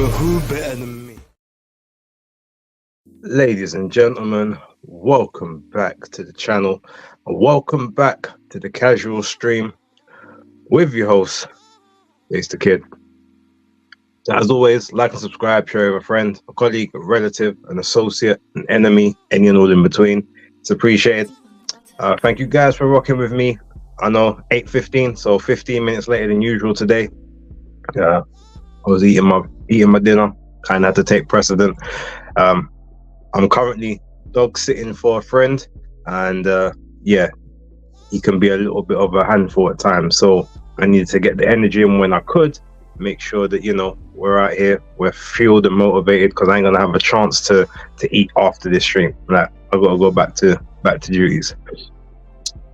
So who better than me? Ladies and gentlemen, welcome back to the channel. Welcome back to the casual stream with your host, It's the Kid. As always, like and subscribe, share with a friend, a colleague, a relative, an associate, an enemy, any and all in between. It's appreciated. Thank you guys for rocking with me. I know 8:15, so 15 minutes later than usual today. I was eating my dinner, kind of had to take precedent. I'm currently dog sitting for a friend, and he can be a little bit of a handful at times. So I needed to get the energy in when I could, make sure that we're out here, we're fueled and motivated, because I ain't gonna have a chance to eat after this stream. Like, I've got to go back to duties.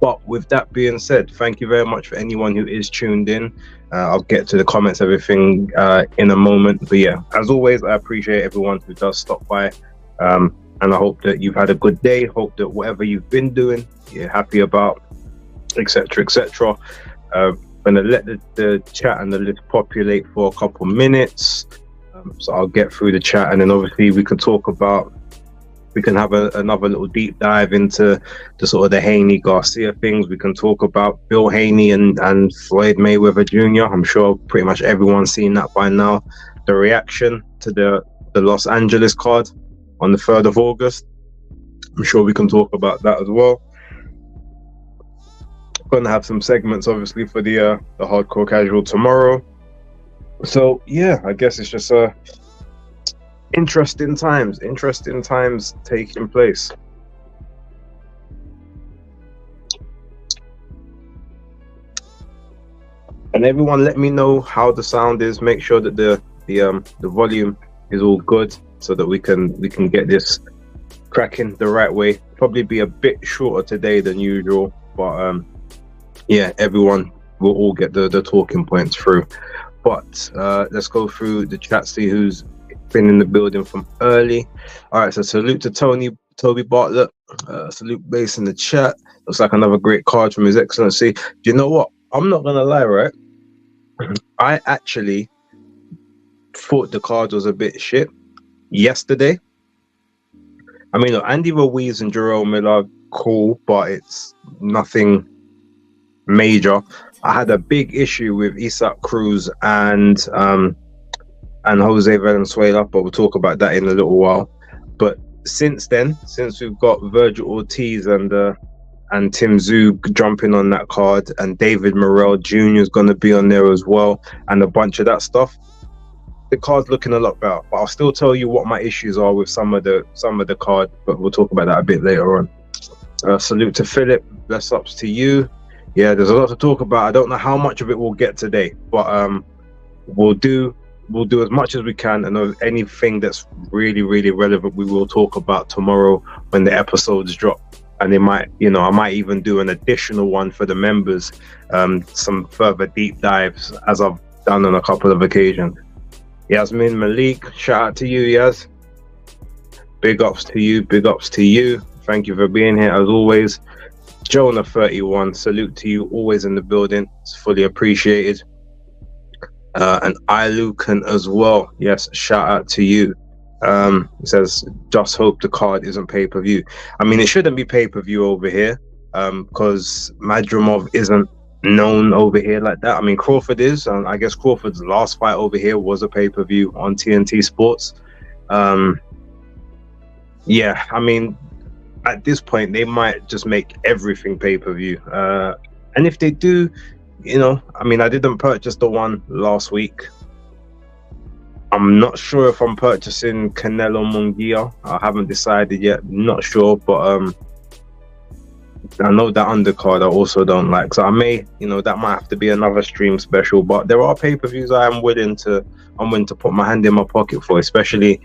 But with that being said, thank you very much for anyone who is tuned in. I'll get to the comments, everything in a moment. But yeah, as always, I appreciate everyone who does stop by. And I hope that you've had a good day. Hope that whatever you've been doing, you're happy about, etc., etc. I'm gonna let the chat and the list populate for a couple minutes. So I'll get through the chat, and then obviously we can have another little deep dive into the sort of the Haney Garcia things. We can talk about Bill Haney and Floyd Mayweather Jr. I'm sure pretty much everyone's seen that by now. The reaction to the Los Angeles card on the 3rd of August. I'm sure we can talk about that as well. Going to have some segments, obviously, for the Hardcore Casual tomorrow. So yeah, I guess it's just interesting times taking place. And everyone, let me know how the sound is. Make sure that the volume is all good, so that we can get this cracking the right way. Probably be a bit shorter today than usual, but yeah, everyone will all get the talking points through. But let's go through the chat, see who's been in the building from early. All right, so salute to Toby Bartlett, salute base in the chat. Looks like another great card from His Excellency. Do you know what? I'm not gonna lie, right? I actually thought the card was a bit shit yesterday. I mean, look, Andy Ruiz and Jerome Miller, cool, but it's nothing major. I had a big issue with Isaac Cruz and Jose Valenzuela, but we'll talk about that in a little while. But since then, since we've got Virgil Ortiz and Tim Zug jumping on that card, and David Morrell Jr. is going to be on there as well, and a bunch of that stuff, the card's looking a lot better. But I'll still tell you what my issues are with some of the card, but we'll talk about that a bit later on. Salute to Philip, bless ups to you. Yeah, there's a lot to talk about. I don't know how much of it we'll get today, but we'll do as much as we can, and anything that's really, really relevant we will talk about tomorrow when the episodes drop. And I might even do an additional one for the members, some further deep dives, as I've done on a couple of occasions. Yasmin Malik, shout out to you, Yas. Big ups to you. Thank you for being here as always. Jonah 31, salute to you, always in the building. It's fully appreciated. And Ilukan as well. Yes, shout out to you. It says, just hope the card isn't pay-per-view. I mean, it shouldn't be pay-per-view over here, because Madrimov isn't known over here like that. I mean, Crawford is, and I guess Crawford's last fight over here was a pay-per-view on TNT Sports. Yeah, I mean, at this point they might just make everything pay-per-view, and if they do, I mean, I didn't purchase the one last week. I'm not sure if I'm purchasing Canelo Munguia. I haven't decided yet, not sure, but I know that undercard I also don't like, so I may, that might have to be another stream special. But there are pay-per-views I'm willing to put my hand in my pocket for, especially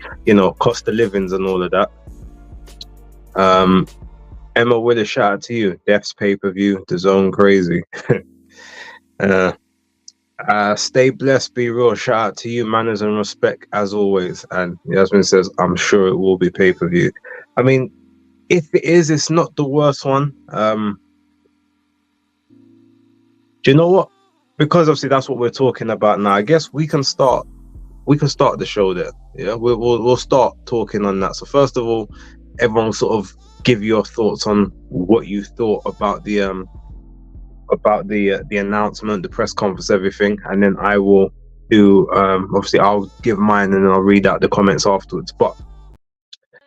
cost of livings and all of that. Emma Willis, shout out to you. Death's pay-per-view, the zone crazy. Stay blessed, be real, shout out to you, manners and respect as always. And Yasmin says, I'm sure it will be pay-per-view. I mean, if it is, it's not the worst one. Do you know what? Because obviously that's what we're talking about now, I guess we can start we can start the show there. Yeah, we'll start talking on that. So first of all, everyone sort of give your thoughts on what you thought about the announcement, the press conference, everything, and then I will do obviously I'll give mine and then I'll read out the comments afterwards. But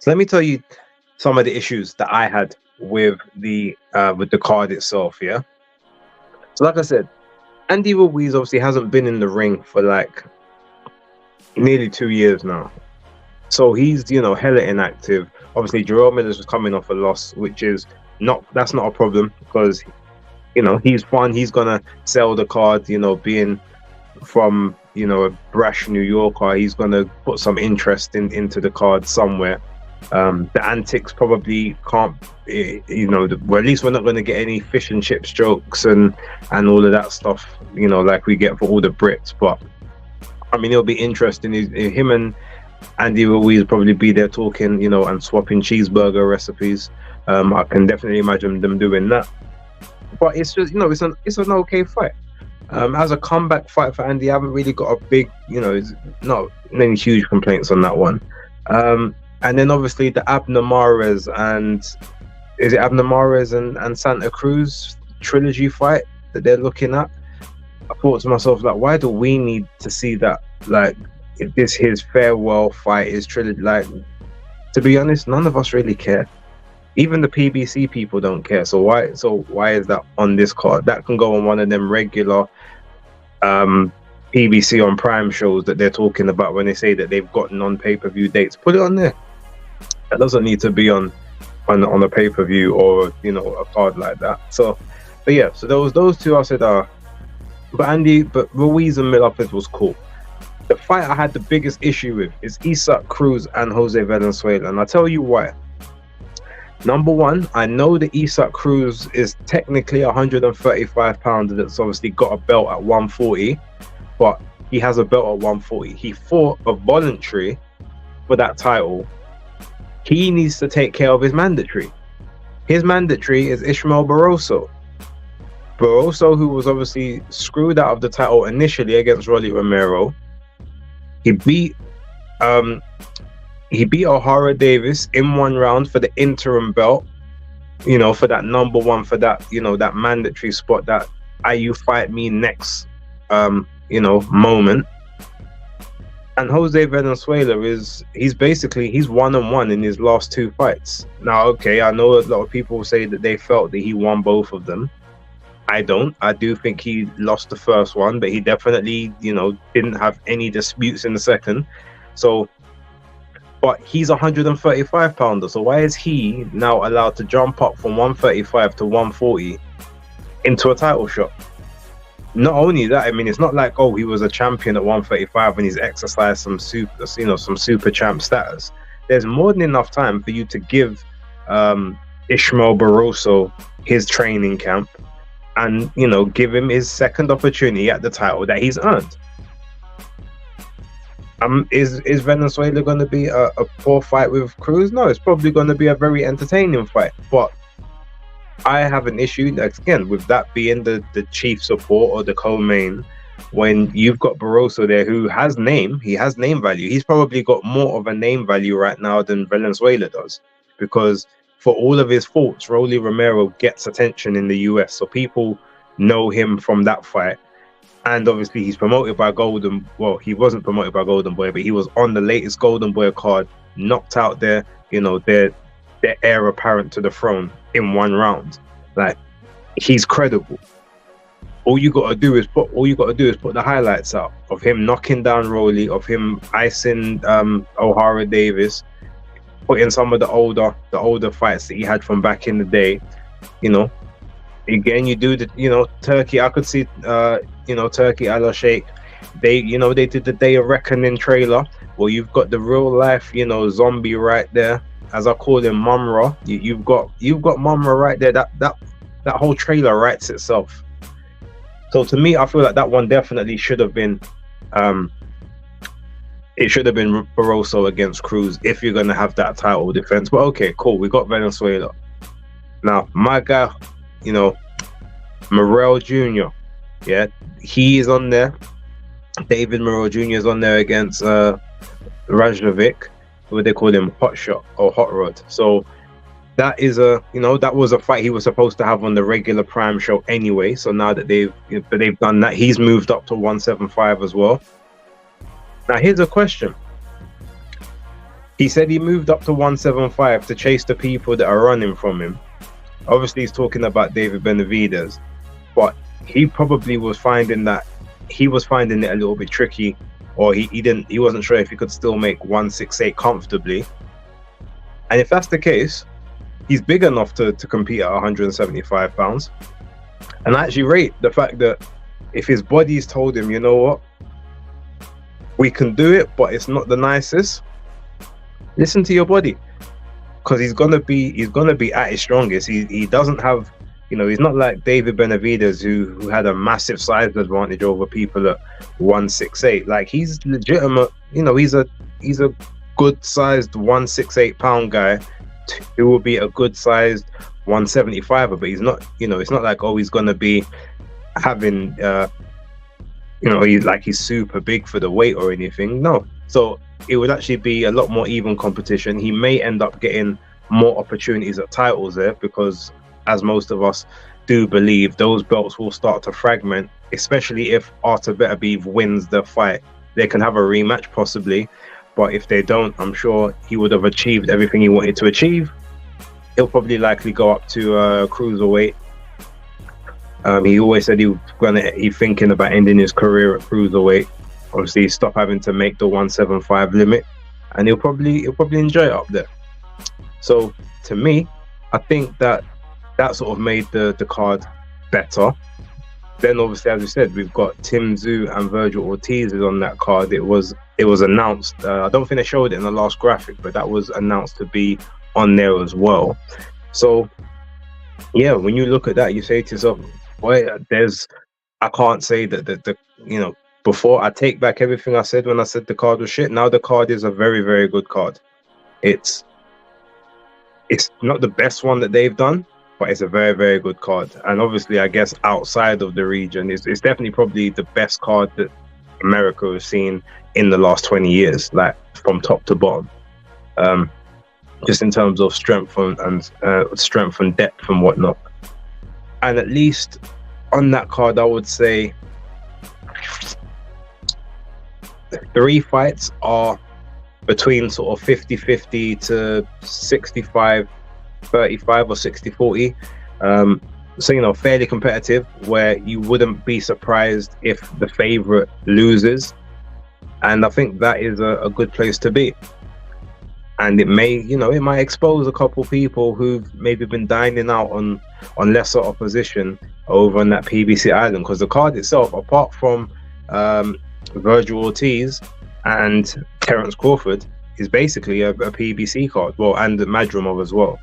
so let me tell you some of the issues that I had with the card itself. Yeah. So like I said, Andy Ruiz obviously hasn't been in the ring for like nearly 2 years now. So he's, hella inactive. Obviously, Jerome Miller's coming off a loss, which is that's not a problem because, he's fun. He's going to sell the card, being from, a brash New Yorker. He's going to put some interest into the card somewhere. The antics probably can't, well, at least we're not going to get any fish and chips jokes and all of that stuff, like we get for all the Brits. But I mean, it'll be interesting. Him and Andy Ruiz probably be there talking, and swapping cheeseburger recipes. I can definitely imagine them doing that. But it's just, it's an okay fight. As a comeback fight for Andy, I haven't really got a big, not any huge complaints on that one. And then obviously the Abner Mares and Santa Cruz trilogy fight that they're looking at. I thought to myself, like, why do we need to see that? Like, if this his farewell fight is trilogy, like, to be honest, none of us really care. Even the PBC people don't care. So why is that on this card? That can go on one of them regular PBC on Prime shows that they're talking about when they say that they've gotten on pay-per-view dates. Put it on there. That doesn't need to be on a pay-per-view or a card like that. So, but yeah, so there was those two. I said, but Ruiz and Miller was cool. The fight I had the biggest issue with is Isaac Cruz and Jose Valenzuela, and I'll tell you why. Number one, I know that Isaac Cruz is technically 135 pounder that's obviously got a belt at 140, but he has a belt at 140. He fought a voluntary for that title. He needs to take care of his mandatory. His mandatory is Ishmael Barroso. Barroso, who was obviously screwed out of the title initially against Rolly Romero. He beat O'Hara Davis in one round for the interim belt, for that number one, for that, that mandatory spot, that you fight me next, moment. And Jose Valenzuela he's 1-1 in his last two fights. Now, okay, I know a lot of people say that they felt that he won both of them. I don't. I do think he lost the first one, but he definitely, didn't have any disputes in the second. So, but he's 135 pounder. So why is he now allowed to jump up from 135 to 140 into a title shot? Not only that, I mean, it's not like, he was a champion at 135 and he's exercised some super champ status. There's more than enough time for you to give Ishmael Barroso his training camp and, give him his second opportunity at the title that he's earned. Is Venezuela going to be a poor fight with Cruz? No, it's probably going to be a very entertaining fight. But I have an issue, again, with that being the chief support or the co-main, when you've got Barroso there who has name value. He's probably got more of a name value right now than Valenzuela does, because for all of his faults, Rolly Romero gets attention in the US, so people know him from that fight. And obviously he's promoted by he wasn't promoted by Golden Boy, but he was on the latest Golden Boy card, knocked out their heir apparent to the throne in one round. Like, he's credible. All you gotta do is put the highlights out of him knocking down Rolly, of him icing O'Hara Davis, putting some of the older fights that he had from back in the day. Again, you do the Turkey. I could see Turkey Al Sheikh. They did the Day of Reckoning trailer. Well, you've got the real life zombie right there, as I call him, Mumra. You've got Mumra right there. That whole trailer writes itself. So to me, I feel like that one definitely should have been it should have been Barroso against Cruz if you're gonna have that title defense. But okay, cool, we got Venezuela. Now my guy, Morrell Jr., yeah, he is on there. David Moreau Jr. is on there against Rajovic, what they call him, Hot Shot or Hot Rod. So that is that was a fight he was supposed to have on the regular Prime show anyway. So now that they've done that, he's moved up to 175 as well. Now here's a question. He said he moved up to 175 to chase the people that are running from him. Obviously, he's talking about David Benavidez, but he probably was finding it a little bit tricky, or he wasn't sure if he could still make 168 comfortably. And if that's the case, he's big enough to compete at 175 pounds. And I actually rate the fact that if his body's told him, you know what, we can do it, but it's not the nicest. Listen to your body, because he's gonna be at his strongest. He doesn't have, he's not like David Benavidez who had a massive size advantage over people at 168. Like, he's legitimate. He's a good sized 168 pound guy who will be a good sized 175, but he's not. It's not like, oh, he's gonna be having he's super big for the weight or anything. No. So it would actually be a lot more even competition. He may end up getting more opportunities at titles there, because as most of us do believe, those belts will start to fragment, especially if Artur Beterbiev wins the fight. They can have a rematch possibly, but if they don't, I'm sure he would have achieved everything he wanted to achieve. He'll probably likely go up to cruiserweight. He always said he's thinking about ending his career at cruiserweight. Obviously, stop having to make the 175 limit, and he'll probably enjoy it up there. So to me, I think that sort of made the card better. Then obviously, as we said, we've got Tim Tszyu and Vergil Ortiz is on that card. It was announced. I don't think they showed it in the last graphic, but that was announced to be on there as well. So yeah, when you look at that, you say to yourself, boy, I can't say that before. I take back everything I said when I said the card was shit. Now the card is a very, very good card. It's not the best one that they've done, but it's a very, very good card. And obviously, I guess outside of the region, it's definitely probably the best card that America has seen in the last 20 years, like from top to bottom. Just in terms of strength and depth and whatnot. And at least on that card, I would say 3 fights are between sort of 50-50 to 65-35 or 60-40. So, fairly competitive, where you wouldn't be surprised if the favorite loses. And I think that is a good place to be. And it may, it might expose a couple people who've maybe been dining out on lesser opposition over on that PBC island, because the card itself, apart from Vergil Ortiz and Terence Crawford, is basically a PBC card. Well, and Madrimov as well,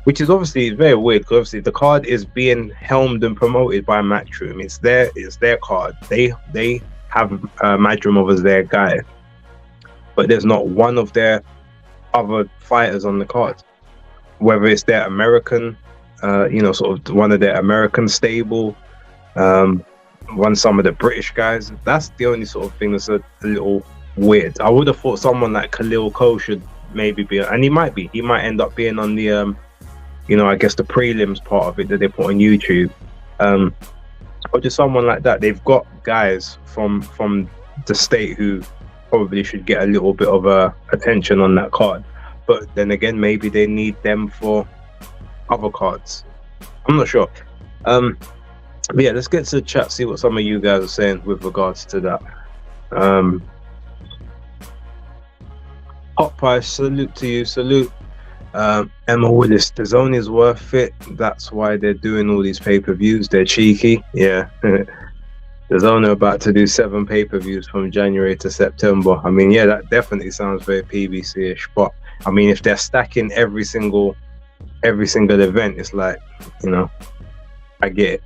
which is obviously very weird, because obviously the card is being helmed and promoted by Matchroom. It's their card. They have Madrimov as their guy, but there's not one of their other fighters on the card, whether it's their American, sort of one of their American stable, some of the British guys. That's the only sort of thing that's a little weird. I would have thought someone like Khalil Ko should maybe be, and he might end up being on the, I guess the prelims part of it that they put on YouTube, or just someone like that. They've got guys from the state who probably should get a little bit of attention on that card, but then again, maybe they need them for other cards. I'm not sure. But yeah, let's get to the chat, see what some of you guys are saying with regards to that. Hot Pie, salute to you, salute. Emma Willis, the zone is worth it. That's why they're doing all these pay-per-views. They're cheeky. Yeah. The zone are about to do 7 pay-per-views from January to September. I mean, yeah, that definitely sounds very PBC-ish. But I mean, if they're stacking every single event, it's like, I get it.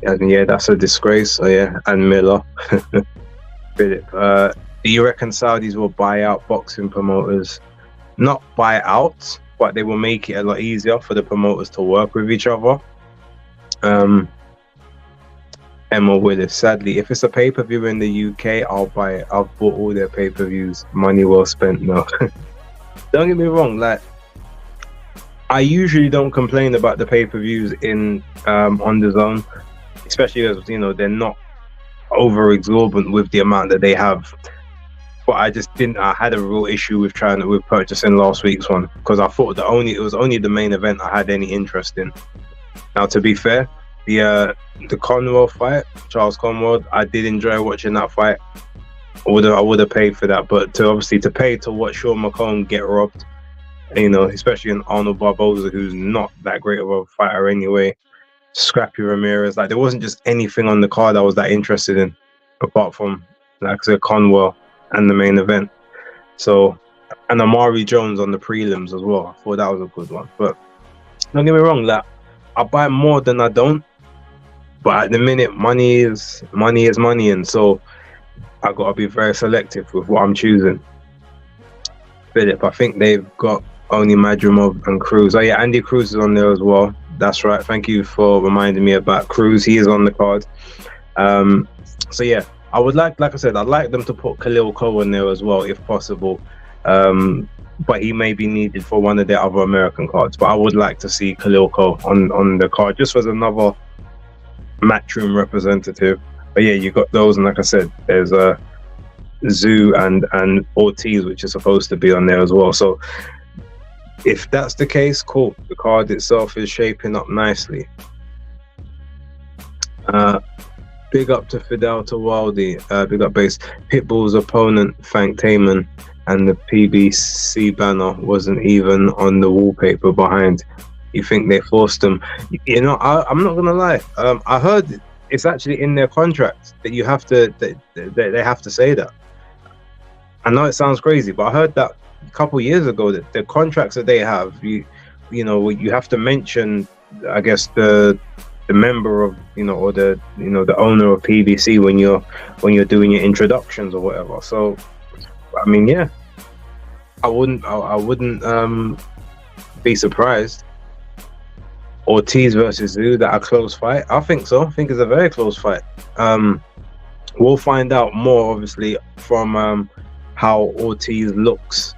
And yeah, that's a disgrace. So yeah, and Miller. Philip, do you reckon Saudis will buy out boxing promoters? Not buy out, but they will make it a lot easier for the promoters to work with each other. Emma Willis. Sadly, if it's a pay-per-view in the UK, I'll buy it. I've bought all their pay-per-views. Money well spent. No, don't get me wrong. Like, I usually don't complain about the pay-per-views in on the zone, especially as you know they're not over exorbitant with the amount that they have. But I just didn't. I had a real issue with purchasing last week's one because I thought it was only the main event I had any interest in. Now, to be fair, the Conwell fight, Charles Conwell, I did enjoy watching that fight. I would have paid for that, but to pay to watch Sean McComb get robbed, you know, especially in Arnold Barboza, who's not that great of a fighter anyway. Scrappy Ramirez, like there wasn't just anything on the card I was that interested in, apart from like I said, Conwell and the main event. So, and Amari Jones on the prelims as well. I thought that was a good one. But don't get me wrong, like I buy more than I don't. But at the minute, money is money, and so I gotta be very selective with what I'm choosing. Philip, I think they've got only Madrimov and Cruz. Oh yeah, Andy Cruz is on there as well. That's right. Thank you for reminding me about Cruz. He is on the card. So yeah, I would like I said, I'd like them to put Khalil Coe in there as well, if possible. But he may be needed for one of their other American cards. But I would like to see Khalil Coe on the card, just as another Matchroom representative. But yeah, you got those, and like I said, there's Zoo and Ortiz, which is supposed to be on there as well. So if that's the case, cool. The card itself is shaping up nicely. Big up to Fidel Tawaldi. Big up base. Pitbull's opponent, Frank Taman, and the PBC banner wasn't even on the wallpaper behind. You think they forced them? You know, I'm not gonna lie. I heard it's actually in their contract that you have to. They have to say that. I know it sounds crazy, but I heard that a couple of years ago that the contracts that they have, you know, you have to mention, I guess the member of, you know, or the, you know, the owner of PBC when you're doing your introductions or whatever. So, I mean, yeah, I wouldn't be surprised. Ortiz versus Zoo, that a close fight? I think so. I think it's a very close fight. We'll find out more, obviously, from how Ortiz looks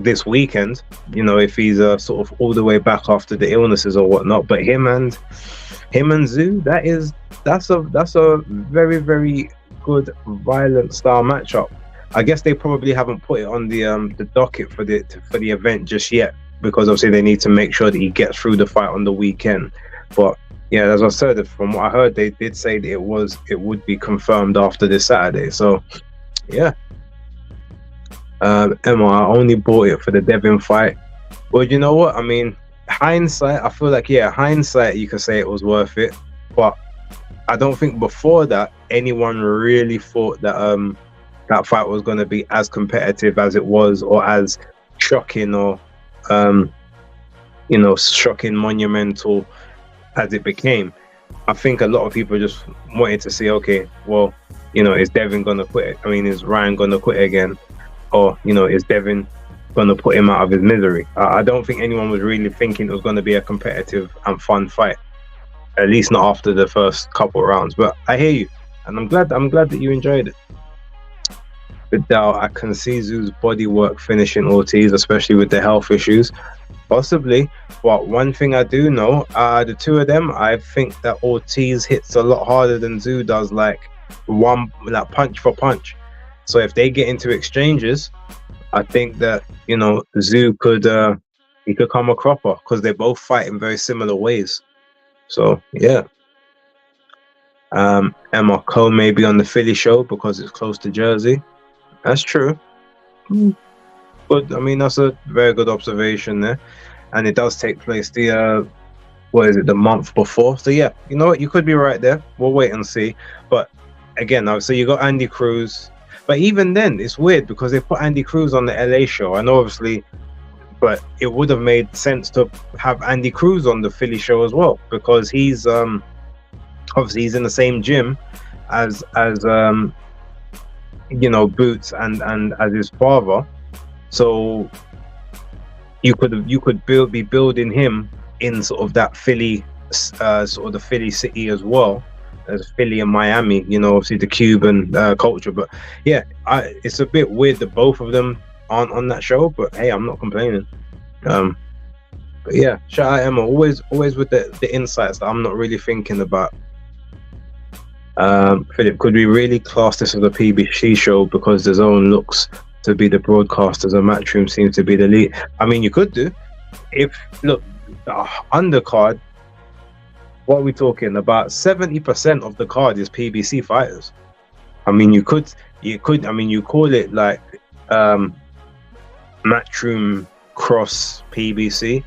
this weekend. You know, if he's sort of all the way back after the illnesses or whatnot. But him and Zoo, that's a very, very good violent style matchup. I guess they probably haven't put it on the docket for the event just yet, because obviously they need to make sure that he gets through the fight on the weekend. But yeah, as I said, from what I heard, they did say that it would be confirmed after this Saturday. So yeah. Emma, I only bought it for the Devin fight. Well, you know what? I mean, hindsight, I feel like, yeah, hindsight, you could say it was worth it. But I don't think before that anyone really thought that that fight was going to be as competitive as it was, or as shocking, or you know, shocking, monumental as it became. I think a lot of people just wanted to see, okay, well, you know, is Devin going to quit? I mean, is Ryan going to quit again? Or, you know, is Devin going to put him out of his misery? I don't think anyone was really thinking it was going to be a competitive and fun fight, at least not after the first couple of rounds. But I hear you, and I'm glad that you enjoyed it. Vidal, I can see Zoo's bodywork finishing Ortiz, especially with the health issues. Possibly, but one thing I do know, the two of them, I think that Ortiz hits a lot harder than Zoo does, like punch for punch. So if they get into exchanges, I think that, you know, Zoo could he could come a cropper, because they both fight in very similar ways. So yeah. Emma Cole may be on the Philly show because it's close to Jersey. That's true. But I mean, that's a very good observation there. And it does take place the month before. So yeah, you know what, you could be right there. We'll wait and see. But again, so you got Andy Cruz. But even then, it's weird because they put Andy Cruz on the LA show. I know, obviously, but it would have made sense to have Andy Cruz on the Philly show as well, because he's obviously he's in the same gym as you know, Boots and as his father. So you could be building him in sort of that Philly, sort of the Philly city as well. as Philly and Miami. You know, obviously the Cuban culture. But yeah, it's a bit weird that both of them aren't on that show. But hey, I'm not complaining. But yeah, shout out Emma. Always with the insights that I'm not really thinking about. Philip, could we really class this as a PBC show because the Zone looks to be the broadcasters and Matchroom seems to be the lead? I mean, you could do. If look, undercard, what are we talking about? 70% of the card is PBC fighters. I mean, you could. I mean, you call it like Matchroom cross PBC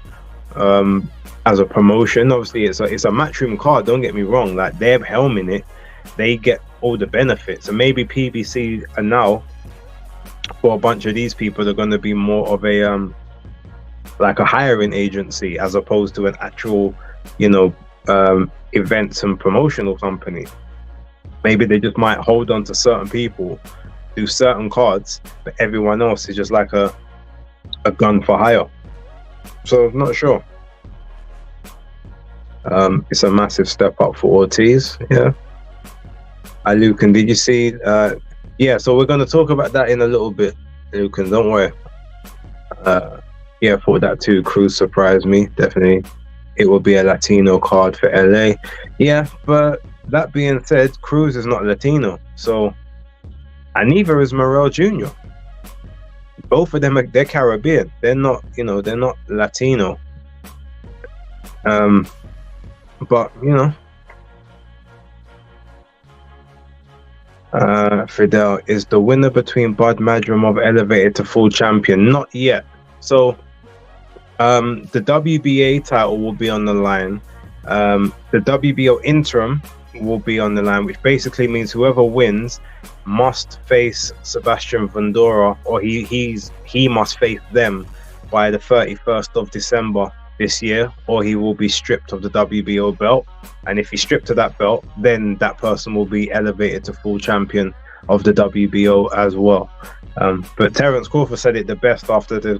as a promotion. Obviously, it's a Matchroom card. Don't get me wrong. Like they're helming it. They get all the benefits, and maybe PBC are now for a bunch of these people are going to be more of a like a hiring agency as opposed to an actual, you know, events and promotional company. Maybe they just might hold on to certain people, do certain cards, but everyone else is just like a gun for hire. So I'm not sure. It's a massive step up for Ortiz. Yeah. Lucan, did you see? Yeah, so we're going to talk about that in a little bit, Lucan. Don't worry. Yeah, for that too. Cruz surprised me. Definitely, it will be a Latino card for LA. Yeah, but that being said, Cruz is not Latino, so and neither is Morrell Jr. Both of them they're Caribbean. They're not, you know, they're not Latino. But you know. Fidel, is the winner between Bud Madrimov elevated to full champion? Not yet. So the WBA title will be on the line. The WBO interim will be on the line, which basically means whoever wins must face Sebastian Fundora, or he must face them by the 31st of December this year, or he will be stripped of the WBO belt. And if he's stripped of that belt, then that person will be elevated to full champion of the WBO as well. But Terence Crawford said it the best after the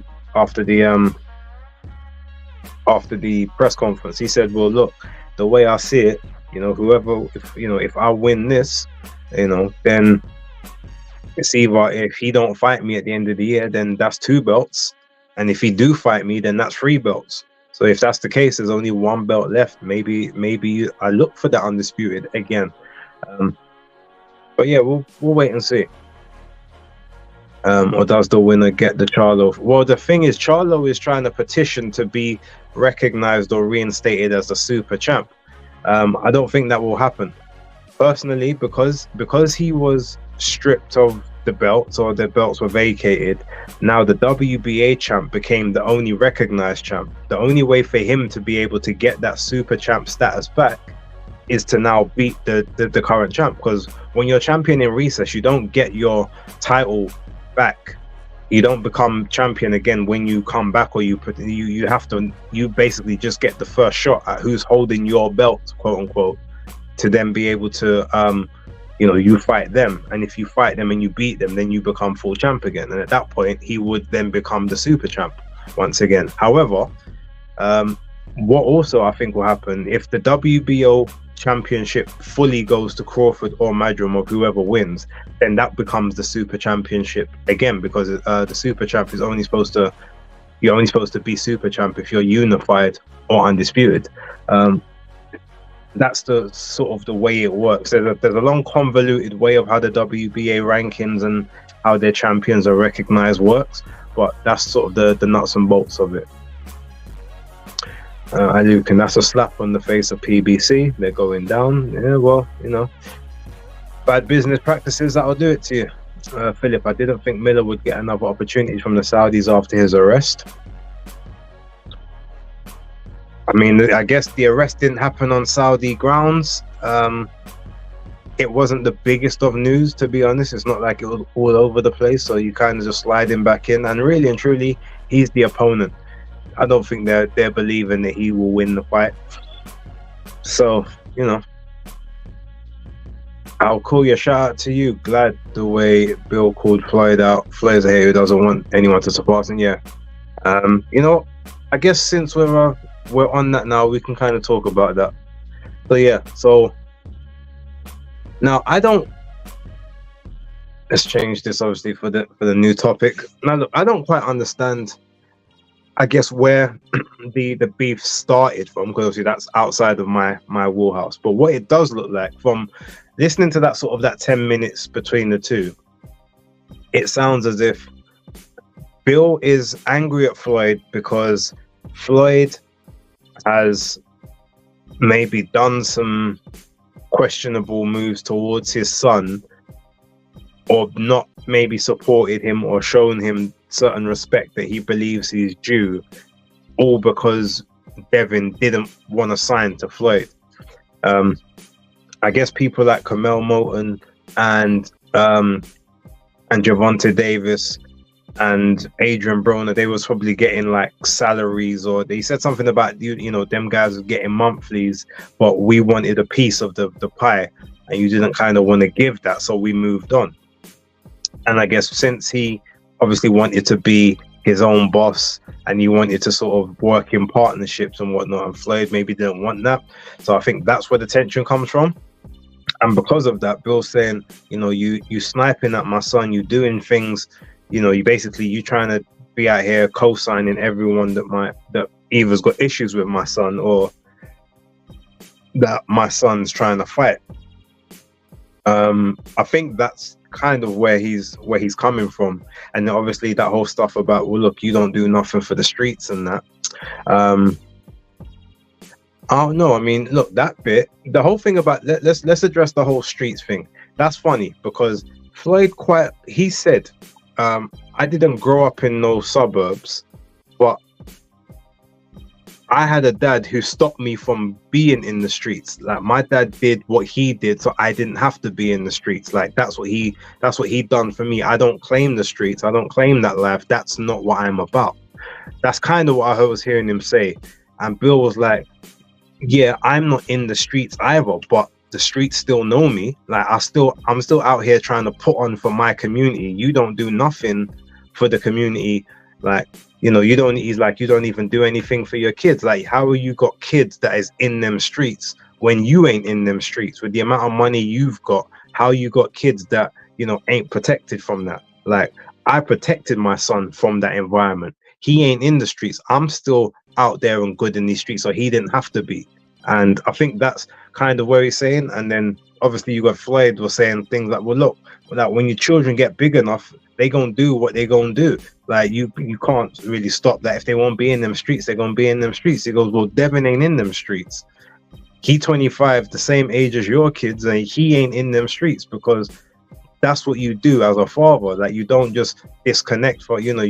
press conference. He said, well, look, the way I see it, you know, if I win this, you know, then it's either if he don't fight me at the end of the year, then that's 2 belts, and if he do fight me, then that's 3 belts. So if that's the case, there's only 1 belt left. Maybe I look for that undisputed again. But yeah, we'll wait and see. Or does the winner get the Charlo? Well, the thing is, Charlo is trying to petition to be recognized or reinstated as a super champ. I don't think that will happen, personally, because he was stripped of the belts, or the belts were vacated. Now the WBA champ became the only recognized champ. The only way for him to be able to get that super champ status back is to now beat the current champ, because when you're champion in recess, you don't get your title back. You don't become champion again when you come back, or you basically just get the first shot at who's holding your belt, quote unquote, to then be able to you know, you fight them, and if you fight them and you beat them, then you become full champ again, and at that point he would then become the super champ once again. However, what also I think will happen, if the WBO championship fully goes to Crawford or Madrimov, whoever wins, then that becomes the super championship again, because the super champ is you're only supposed to be super champ if you're unified or undisputed. That's the sort of the way it works. There's a long convoluted way of how the WBA rankings and how their champions are recognized works, but that's sort of the nuts and bolts of it. Lucan, that's a slap on the face of PBC. They're going down. Yeah, well, you know, bad business practices, that'll do it to you. Philip, I didn't think Miller would get another opportunity from the Saudis after his arrest. I mean, I guess the arrest didn't happen on Saudi grounds. It wasn't the biggest of news, to be honest. It's not like it was all over the place, so you kind of just slide him back in. And really and truly, he's the opponent. I don't think they're believing that he will win the fight. So, you know, I'll call you a shout out to you. Glad the way Bill called Floyd out. Floyd's a hater who doesn't want anyone to surpass him. Yeah. You know, I guess since we're on that now, we can kind of talk about that. So yeah, so Now, I don't. Let's change this obviously for the new topic. Now, look, I don't quite understand. I guess where the beef started from, because obviously that's outside of my wheelhouse. But what it does look like from listening to that sort of that 10 minutes between the two, it sounds as if Bill is angry at Floyd because Floyd has maybe done some questionable moves towards his son, or not maybe supported him or shown him certain respect that he believes he's due, all because Devin didn't want to sign to Floyd. I guess people like Kamel Moulton and Javonte Davis and Adrian Broner, they was probably getting like salaries, or they said something about you know, them guys were getting monthlies, but we wanted a piece of the pie, and you didn't kind of want to give that, so we moved on. And I guess since he obviously wanted to be his own boss and he wanted to sort of work in partnerships and whatnot, and Floyd maybe didn't want that, so I think that's where the tension comes from. And because of that, Bill's saying, you know, you sniping at my son, you doing things, you know, you trying to be out here co-signing everyone that either's got issues with my son or that my son's trying to fight. I think that's kind of where he's coming from. And then obviously that whole stuff about, well, look, you don't do nothing for the streets and that. I don't know. I mean, look, that bit, the whole thing about let's address the whole streets thing. That's funny because Floyd he said, I didn't grow up in no suburbs, but I had a dad who stopped me from being in the streets. Like, my dad did what he did, so I didn't have to be in the streets. Like, that's what he done for me. I don't claim the streets. I don't claim that life. That's not what I'm about. That's kind of what I was hearing him say. And Bill was like, yeah, I'm not in the streets either, but the streets still know me. Like, I'm still out here trying to put on for my community. You don't do nothing for the community. Like, you know, you don't even do anything for your kids. Like, how are you got kids that is in them streets when you ain't in them streets? With the amount of money you've got, how you got kids that, you know, ain't protected from that? Like, I protected my son from that environment. He ain't in the streets. I'm still out there and good in these streets, so he didn't have to be. And I think that's kind of where he's saying. And then obviously you got Floyd was saying things like, well, look, like, when your children get big enough, they gonna do what they gonna do. Like, you can't really stop that. If they won't be in them streets, they're gonna be in them streets. He goes, well, Devin ain't in them streets. He 25, the same age as your kids, and he ain't in them streets, because that's what you do as a father. Like, you don't just disconnect for, you know,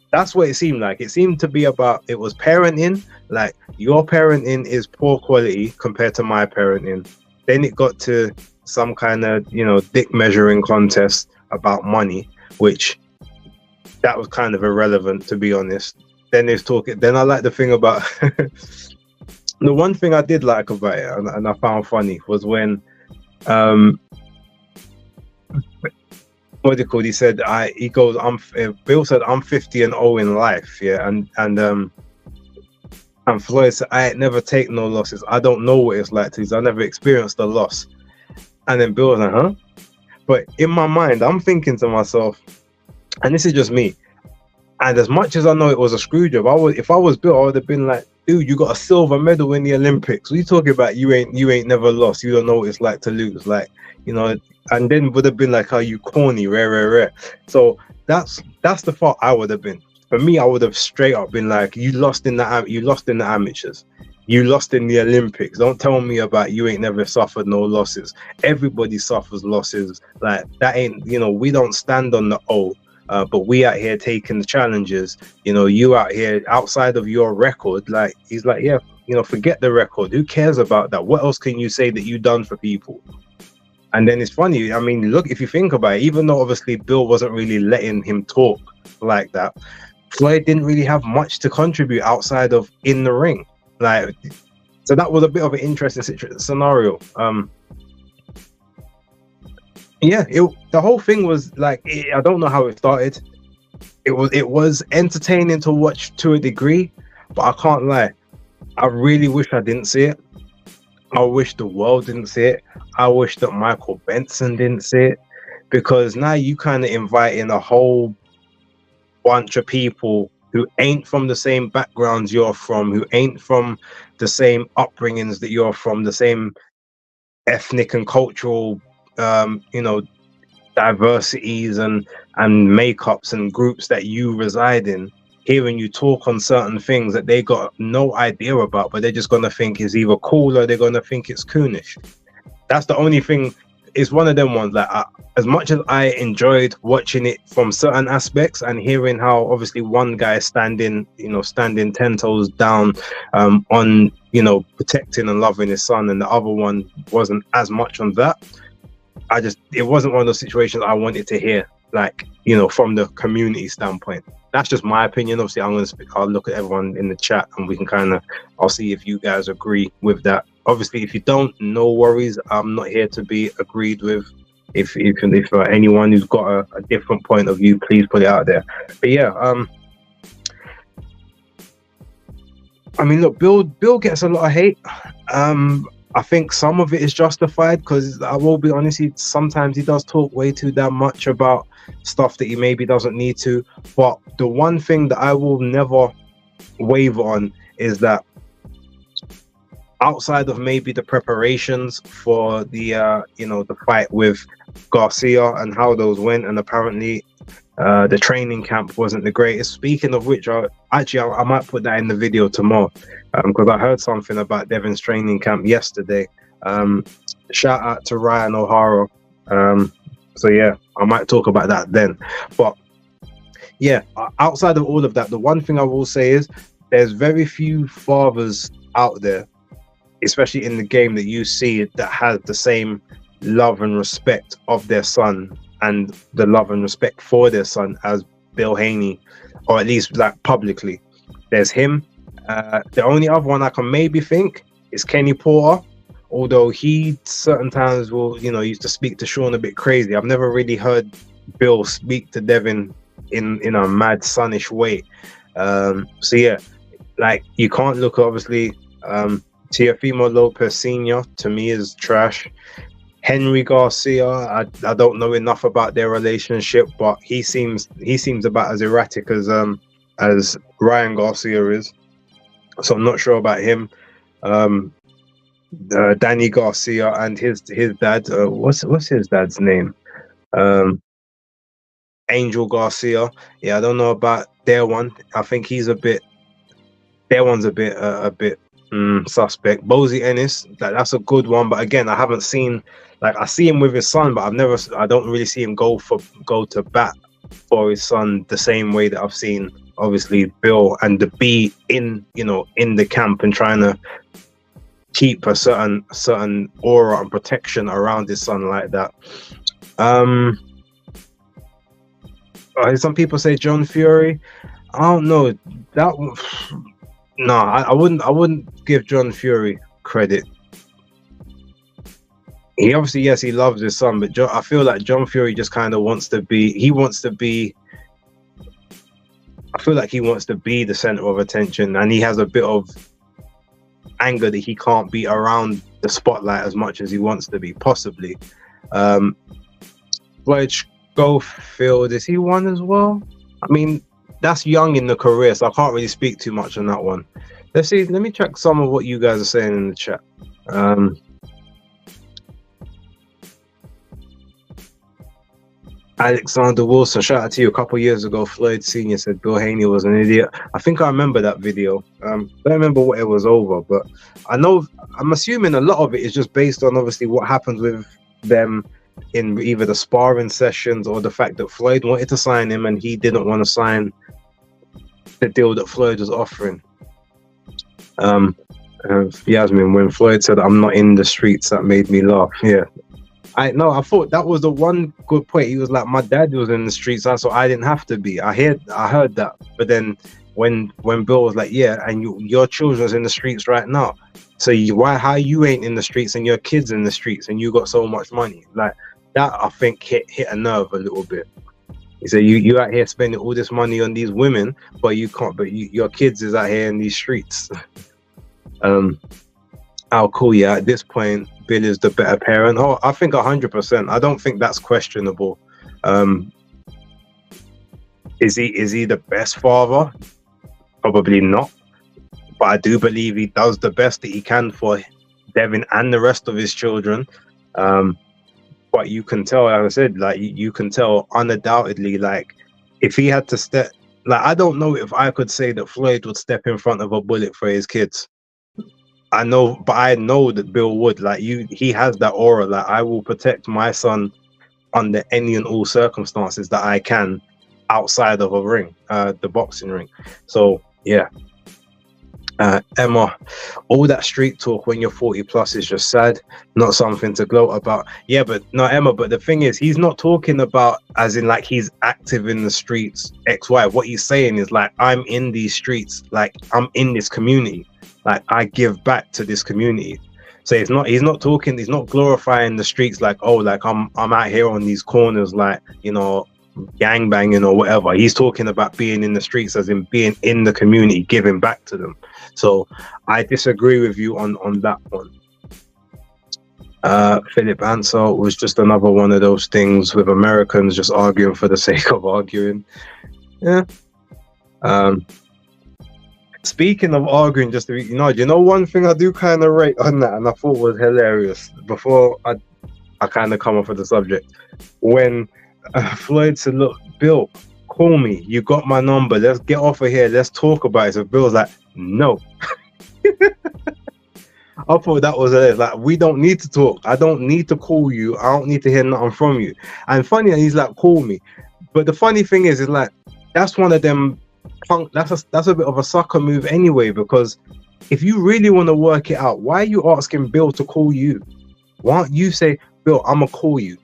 that's what it seemed like. It seemed to be about, it was parenting. Like, your parenting is poor quality compared to my parenting. Then it got to some kind of, you know, dick measuring contest about money, which that was kind of irrelevant, to be honest. Then I like the thing about the one thing I did like about it, and I found funny, was when what do you call it? He said, Bill said, I'm 50 and 0 in life, yeah, and Floyd said, I ain't never take no losses. I don't know what it's like to. I never experienced a loss. And then Bill was like, huh? But in my mind, I'm thinking to myself, and this is just me, and as much as I know it was a screw job, if I was Bill, I would have been like, dude, you got a silver medal in the Olympics. What are you talking about? You ain't never lost. You don't know what it's like to lose. Like, you know. And then would have been like, "How you corny, rare." So that's the thought I would have been. For me, I would have straight up been like, you lost in the amateurs, you lost in the Olympics. Don't tell me about you ain't never suffered no losses. Everybody suffers losses. Like, that ain't, you know, we don't stand on the O, but we out here taking the challenges. You know, you out here outside of your record. Like, he's like, yeah, you know, forget the record. Who cares about that? What else can you say that you done for people? And then it's funny, I mean, look, if you think about it, even though obviously Bill wasn't really letting him talk like that, Floyd didn't really have much to contribute outside of in the ring. Like, so that was a bit of an interesting scenario. Yeah, the whole thing was like, I don't know how it started. It was entertaining to watch to a degree, but I can't lie, I really wish I didn't see it. I wish the world didn't see it. I wish that Michael Benson didn't see it, because now you kind of invite in a whole bunch of people who ain't from the same backgrounds you're from, who ain't from the same upbringings that you're from, the same ethnic and cultural, you know, diversities and makeups and groups that you reside in, hearing you talk on certain things that they got no idea about, but they're just gonna think is either cool or they're gonna think it's coonish. That's the only thing. It's one of them ones that as much as I enjoyed watching it from certain aspects and hearing how obviously one guy standing 10 toes down on, you know, protecting and loving his son, and the other one wasn't as much on that. It wasn't one of those situations I wanted to hear, like, you know, from the community standpoint. That's just my opinion. Obviously, I'll look at everyone in the chat and we can I'll see if you guys agree with that. Obviously, if you don't, no worries. I'm not here to be agreed with. If anyone who's got a different point of view, please put it out there. But yeah, I mean, look, Bill gets a lot of hate. I think some of it is justified, because I will be honest, sometimes he does talk way too damn much about stuff that he maybe doesn't need to. But the one thing that I will never waver on is that outside of maybe the preparations for the the fight with Garcia and how those went, and apparently the training camp wasn't the greatest. Speaking of which, I might put that in the video tomorrow, because I heard something about Devin's training camp yesterday. Shout out to Ryan O'Hara. So yeah, I might talk about that then. But yeah, outside of all of that, the one thing I will say is there's very few fathers out there, especially in the game, that you see that has the same love and respect of their son and the love and respect for their son as Bill Haney, or at least like publicly. There's him. The only other one I can maybe think is Kenny Porter, although he certain times will, you know, used to speak to Sean a bit crazy. I've never really heard Bill speak to Devin in a mad sonish way. So yeah, like, you can't look, obviously, Teofimo Lopez Sr. to me is trash. Henry Garcia, I don't know enough about their relationship, but he seems about as erratic as Ryan Garcia is. So I'm not sure about him. Danny Garcia and his dad. What's his dad's name? Angel Garcia. Yeah, I don't know about their one. I think their one's a bit suspect. Bozy Ennis, that's a good one, but again, I haven't seen, like, I see him with his son, but I don't really see him go to bat for his son the same way that I've seen obviously Bill, and to be in the camp and trying to keep a certain aura and protection around his son like that. Some people say John Fury. I don't know that. No, I wouldn't give John Fury credit. He obviously, yes, he loves his son, but I feel like John Fury just kind of wants to be. I feel like he wants to be the center of attention, and he has a bit of anger that he can't be around the spotlight as much as he wants to be, possibly. Floyd Schofield, is he one as well? I mean, that's young in the career, so I can't really speak too much on that one. Let me check some of what you guys are saying in the chat. Alexander Wilson, shout out to you. A couple years ago, Floyd Sr. said Bill Haney was an idiot. I think I remember that video. Don't remember what it was over, but I'm assuming a lot of it is just based on obviously what happens with them in either the sparring sessions or the fact that Floyd wanted to sign him and he didn't want to sign the deal that Floyd was offering. Yasmin, when Floyd said, "I'm not in the streets," that made me laugh. Yeah. I thought that was the one good point. He was like, my dad was in the streets, so I didn't have to be. I heard that. But then when Bill was like, yeah, and your children's in the streets right now, so how you ain't in the streets and your kids in the streets and you got so much money? Like that, I think hit a nerve a little bit. He said, you out here spending all this money on these women, but you can't. But your kids is out here in these streets. I'll call you at this point. Bill is the better parent. Oh, I think 100%. I don't think that's questionable. Um, is he the best father? Probably not. But I do believe he does the best that he can for Devin and the rest of his children. But you can tell, like I said, like you can tell undoubtedly, like if he had to step, like I don't know if I could say that Floyd would step in front of a bullet for his kids. I know, but I know that Bill would. Like he has that aura. Like I will protect my son under any and all circumstances that I can, outside of a ring, the boxing ring. So yeah. Emma, all that street talk when you're 40 plus is just sad, not something to gloat about. Yeah, but no, Emma, but the thing is, he's not talking about as in like he's active in the streets, XY. What he's saying is like, I'm in these streets, like I'm in this community, like I give back to this community. So he's not talking, he's not glorifying the streets like, oh, like I'm out here on these corners, like, you know, gang banging or whatever. He's talking about being in the streets as in being in the community, giving back to them. So I disagree with you on that one. Philip Ansel was just another one of those things with Americans just arguing for the sake of arguing. Yeah. Speaking of arguing, just to be, you know, one thing I do kind of rate on that, and I thought was hilarious before I kind of come off of the subject, when Floyd said, "Look, Bill, call me. You got my number. Let's get off of here. Let's talk about it." So Bill's like, "No." I thought that was it. Like, we don't need to talk. I don't need to call you. I don't need to hear nothing from you. And funny, he's like, "Call me." But the funny thing is like, that's one of them punk. That's a bit of a sucker move anyway. Because if you really want to work it out, why are you asking Bill to call you? Why don't you say, "Bill, I'm gonna call you"?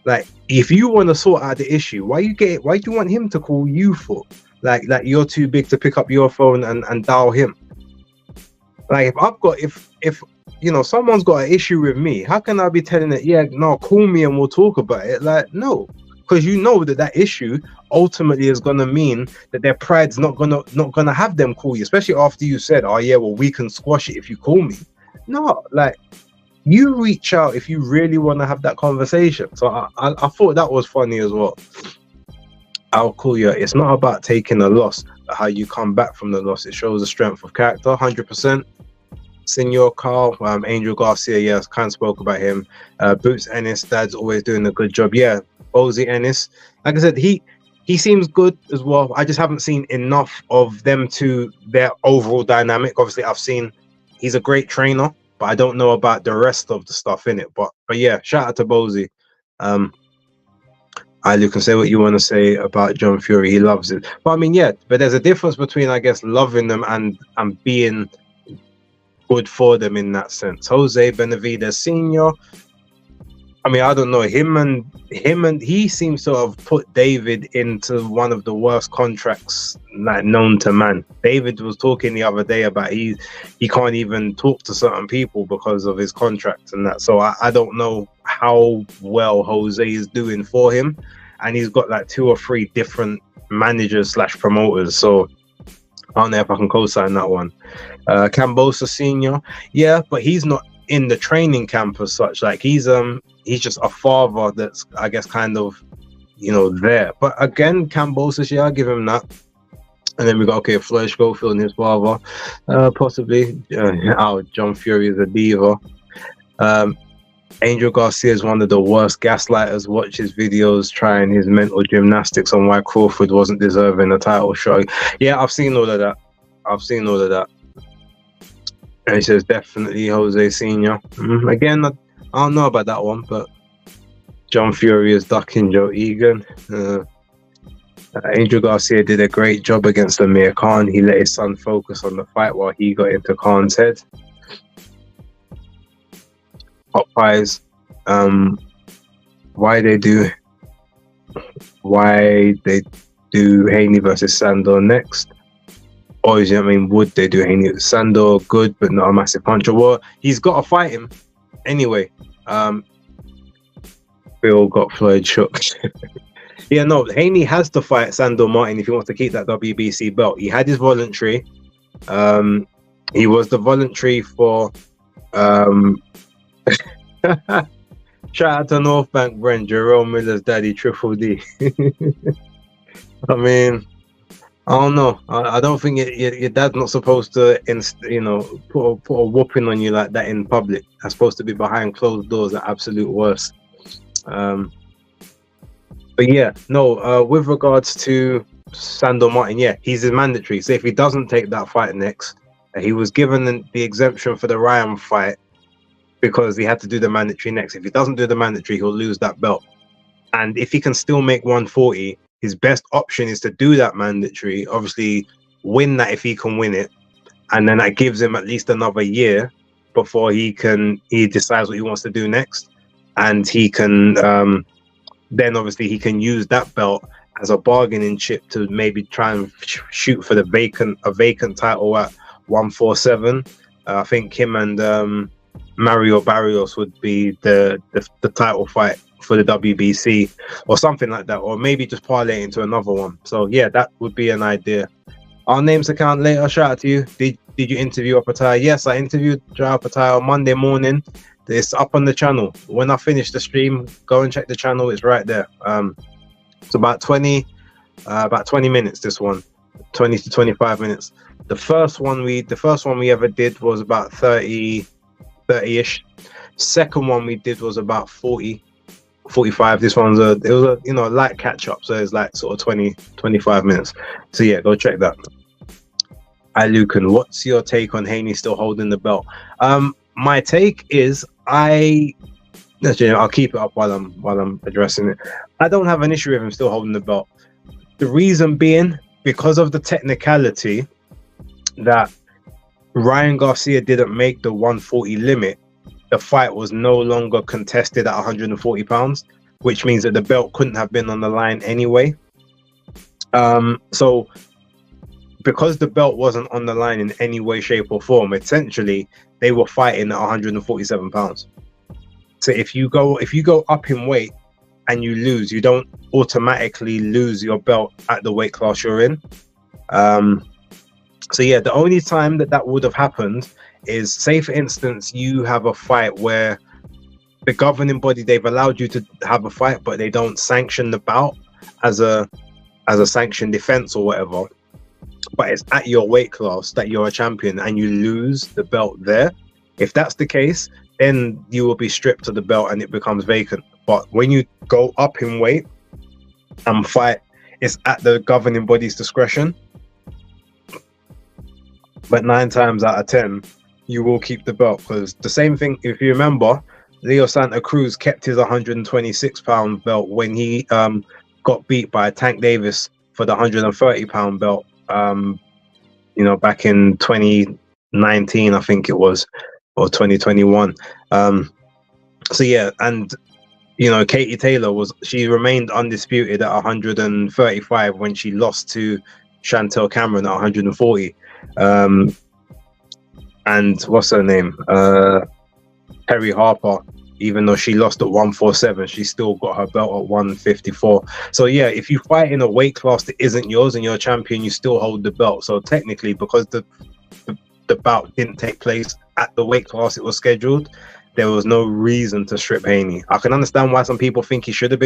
Like, if you want to sort out the issue, why do you want him to call you for? Like you're too big to pick up your phone and dial him. Like, if you know someone's got an issue with me, how can I be telling it, yeah, no, call me and we'll talk about it? Like, no, because you know that issue ultimately is gonna mean that their pride's not gonna have them call you, especially after you said, "Oh yeah, well we can squash it if you call me." No, like, you reach out if you really want to have that conversation. So I thought that was funny as well. I'll call you. It's not about taking a loss, but how you come back from the loss. It shows the strength of character, 100%. Senor Carl, Angel Garcia, yeah, I kind of spoke about him. Boots Ennis, dad's always doing a good job. Yeah, Bozy Ennis. Like I said, he seems good as well. I just haven't seen enough of them to their overall dynamic. Obviously, I've seen he's a great trainer, but I don't know about the rest of the stuff in it. But yeah, shout out to Bozy. You can say what you want to say about John Fury. He loves it. But I mean, yeah, but there's a difference between, I guess, loving them and being good for them in that sense. Jose Benavidez Sr., I mean, I don't know, him and he seems to have put David into one of the worst contracts like known to man. David was talking the other day about he can't even talk to certain people because of his contract and that. So I don't know how well Jose is doing for him, and he's got like 2 or 3 different managers / promoters. So I don't know if I can co-sign that one. Cambosa Senior, yeah, but he's not in the training camp as such. Like, he's just a father that's, I guess, kind of, you know, there. But again, Cambosa, yeah, I'll give him that. And then we got, okay, Floyd Schofield and his father, possibly. John Fury is a diva. Angel Garcia is one of the worst gaslighters. Watch his videos trying his mental gymnastics on why Crawford wasn't deserving a title shot. Yeah, I've seen all of that. And he says definitely Jose Senior. Again, I don't know about that one, but John Fury is ducking Joe Egan. Angel Garcia did a great job against Amir Khan. He let his son focus on the fight while he got into Khan's head. Popeyes, why they do Haney versus Sandor next? Or is it, I mean, would they do Haney versus Sandor? Good, but not a massive puncher. Well, he's got to fight him anyway. Bill got Floyd shook. Yeah, no, Haney has to fight Sandor Martin if he wants to keep that WBC belt. He had his voluntary. He was the voluntary for Um, Shout out to North Bank Brent, Jerome Miller's daddy, Triple D. I mean, I don't know. I don't think your dad's not supposed to, put a whooping on you like that in public. That's supposed to be behind closed doors at absolute worst. But yeah, no. With regards to Sandor Martin, yeah, he's a mandatory. So if he doesn't take that fight next, he was given the exemption for the Ryan fight because he had to do the mandatory next. If he doesn't do the mandatory, he'll lose that belt. And if he can still make 140, his best option is to do that mandatory, obviously win that if he can win it, and then that gives him at least another year before he decides what he wants to do next. And he can then obviously he can use that belt as a bargaining chip to maybe try and shoot for a vacant title at 147. I think him and Mario Barrios would be the title fight for the WBC or something like that, or maybe just parlay into another one. So yeah, that would be an idea. Our names account later. Shout out to you. Did you interview Opetaia? Yes, I interviewed Joao Opetaia on Monday morning. It's up on the channel. When I finish the stream, go and check the channel. It's right there. It's about 20 minutes. This one, 20 to 25 minutes. The first one we ever did was about 30-ish. Second one we did was about 40, 45. This one's a light catch up, so it's like sort of 20, 25 minutes. So yeah, go check that. Hi Lucan, what's your take on Haney still holding the belt? My take is I'll keep it up while I'm addressing it. I don't have an issue with him still holding the belt. The reason being because of the technicality that Ryan Garcia didn't make the 140 limit. The fight was no longer contested at 140 pounds, which means that the belt couldn't have been on the line anyway. So because the belt wasn't on the line in any way, shape or form, essentially they were fighting at 147 pounds. So if you go up in weight and you lose, you don't automatically lose your belt at the weight class you're in. So yeah, the only time that would have happened is, say for instance, you have a fight where the governing body, they've allowed you to have a fight, but they don't sanction the bout as a sanctioned defense or whatever. But it's at your weight class that you're a champion and you lose the belt there. If that's the case, then you will be stripped of the belt and it becomes vacant. But when you go up in weight and fight, it's at the governing body's discretion. But 9 times out of 10, you will keep the belt, because the same thing, if you remember, Leo Santa Cruz kept his 126-pound belt when he got beat by Tank Davis for the 130-pound belt. Back in 2019, I think it was, or 2021. So yeah, and Katie Taylor she remained undisputed at 135 when she lost to Chantel Cameron at 140. And what's her name? Terry Harper, even though she lost at 147, she still got her belt at 154. So yeah, if you fight in a weight class that isn't yours and you're a champion, you still hold the belt. So technically, because the bout didn't take place at the weight class it was scheduled, there was no reason to strip Haney. I can understand why some people think he should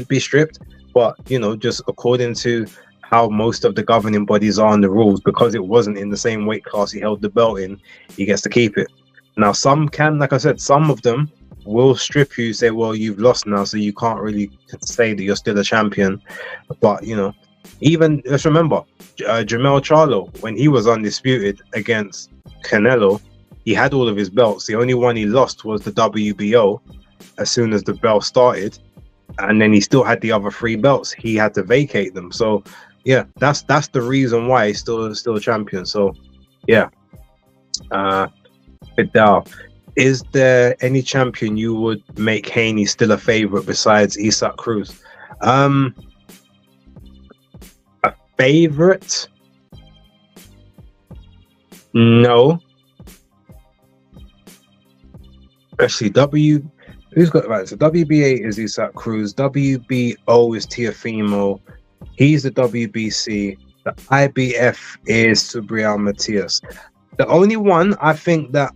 be stripped, but just according to how most of the governing bodies are on the rules, because it wasn't in the same weight class he held the belt in, he gets to keep it. Now some can, like I said, some of them will strip you, say, well, you've lost now, so you can't really say that you're still a champion. But even let's remember Jermell Charlo, when he was undisputed against Canelo, he had all of his belts. The only one he lost was the WBO as soon as the belt started, and then he still had the other 3 belts. He had to vacate them. So yeah, that's the reason why he's still a champion. So yeah. Vidal, is there any champion you would make Haney still a favorite besides Isaac Cruz? A favorite? No. Actually, who's got right? So WBA is Isaac Cruz. WBO is Teofimo. He's the WBC. The IBF is Subriel Matias. The only one I think that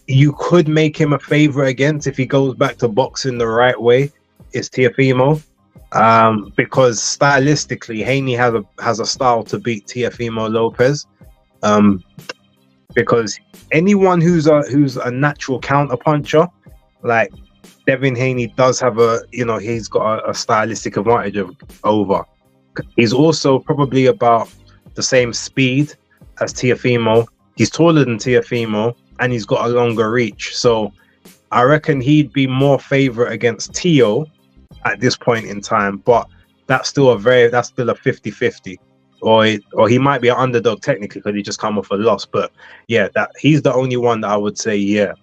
you could make him a favorite against if he goes back to boxing the right way is Teofimo. Because stylistically, Haney has a style to beat Teofimo Lopez. Because anyone who's a natural counter puncher, like Devin Haney does have he's got a stylistic advantage over. He's also probably about the same speed as Teofimo. He's taller than Teofimo, and he's got a longer reach. So I reckon he'd be more favorite against Teo at this point in time, but that's still a 50-50. Or he might be an underdog technically because he just come off a loss. But yeah, that he's the only one that I would say, yeah.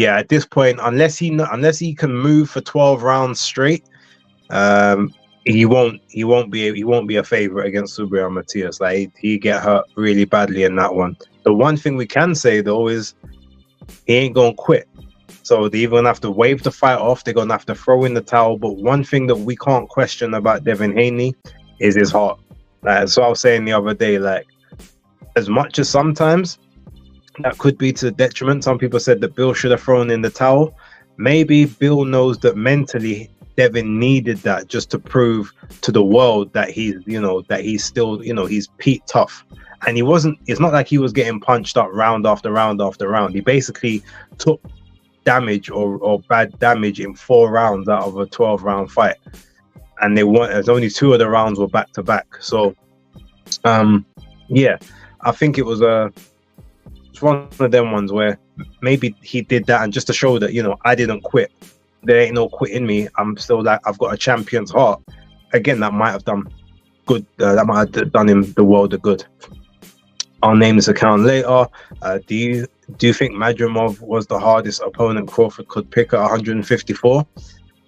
At this point, unless he can move for 12 rounds straight, he won't be a favorite against Subriel Matias. Like he get hurt really badly in that one. The one thing we can say though is he ain't gonna quit. So they're even gonna have to wave the fight off. They're gonna have to throw in the towel. But one thing that we can't question about Devin Haney is his heart. So I was saying the other day, like as much as sometimes that could be to the detriment. Some people said that Bill should have thrown in the towel. Maybe Bill knows that mentally Devin needed that just to prove to the world that he's still, he's Pete tough. And it's not like he was getting punched up round after round after round. He basically took damage or bad damage in 4 rounds out of a 12-round fight. And there's only 2 of the rounds were back to back. So, I think it was one of them ones where maybe he did that and just to show that, I didn't quit. There ain't no quit in me. I'm still like, I've got a champion's heart. Again, that might have done good. That might have done him the world of good. I'll name this account later. Do you think Madrimov was the hardest opponent Crawford could pick at 154?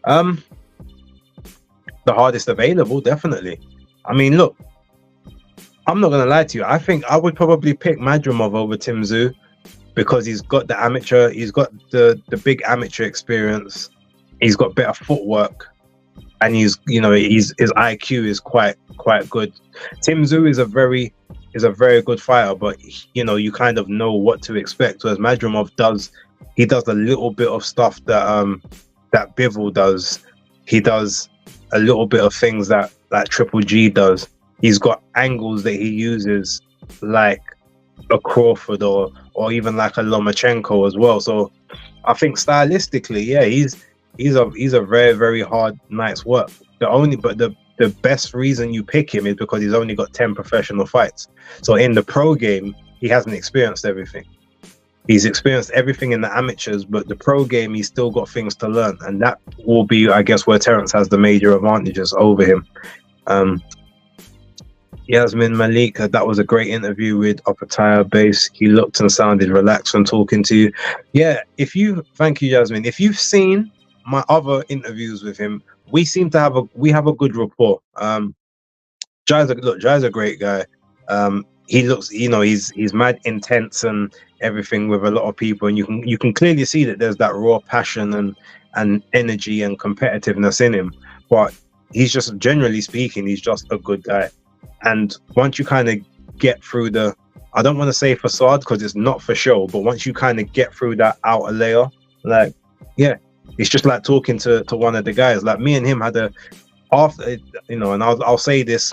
The hardest available, definitely. I mean, look, I'm not gonna lie to you. I think I would probably pick Madrimov over Tim Tszyu because he's got the big amateur experience. He's got better footwork, and his IQ is quite good. Tim Tszyu is a very good fighter, but you kind of know what to expect. Whereas Madrimov does a little bit of stuff that Bivol does. He does a little bit of things that Triple G does. He's got angles that he uses like a Crawford or even like a Lomachenko as well. So I think stylistically, yeah, he's a very, very hard night's work. The best reason you pick him is because he's only got 10 professional fights. So in the pro game, he hasn't experienced everything. He's experienced everything in the amateurs, but the pro game, he's still got things to learn. And that will be, I guess, where Terence has the major advantages over him. Yasmin Malik, that was a great interview with Upper Tire Base. He looked and sounded relaxed when talking to you. Yeah, thank you, Yasmin. If you've seen my other interviews with him, we have a good rapport. Jai's a great guy. He looks, he's mad intense and everything with a lot of people, and you can clearly see that there's that raw passion and energy and competitiveness in him. But he's just, generally speaking, he's just a good guy. And once you kind of get through I don't want to say facade because it's not for show, but once you kind of get through that outer layer, like, yeah, it's just like talking to one of the guys. Like me and him had and I'll say this,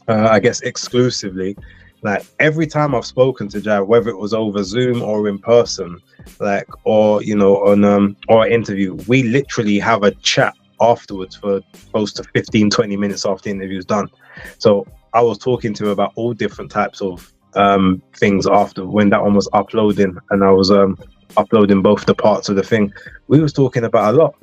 I guess exclusively, like every time I've spoken to Jai, whether it was over Zoom or in person, like, or, on or interview, we literally have a chat afterwards for close to 15-20 minutes after the interview's done. So I was talking to him about all different types of things after when that one was uploading, and I was uploading both the parts of the thing. We was talking about a lot,